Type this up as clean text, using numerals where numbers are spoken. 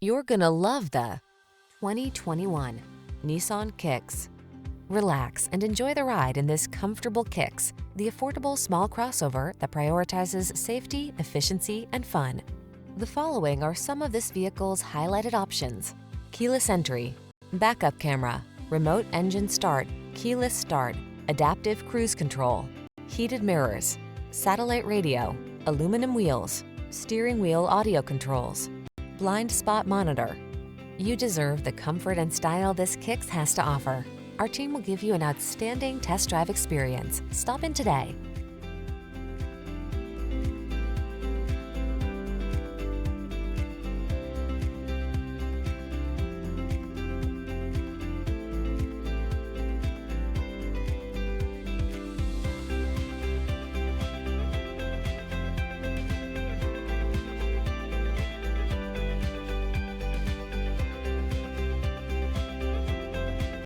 You're gonna love the 2021 Nissan Kicks. Relax and enjoy the ride in this comfortable Kicks, the affordable small crossover that prioritizes safety, efficiency, and fun. The following are some of this vehicle's highlighted options: keyless entry, backup camera, remote engine start, keyless start, adaptive cruise control, heated mirrors, satellite radio, aluminum wheels, steering wheel audio controls, blind spot monitor. You deserve the comfort and style this Kicks has to offer. Our team will give you an outstanding test drive experience. Stop in today.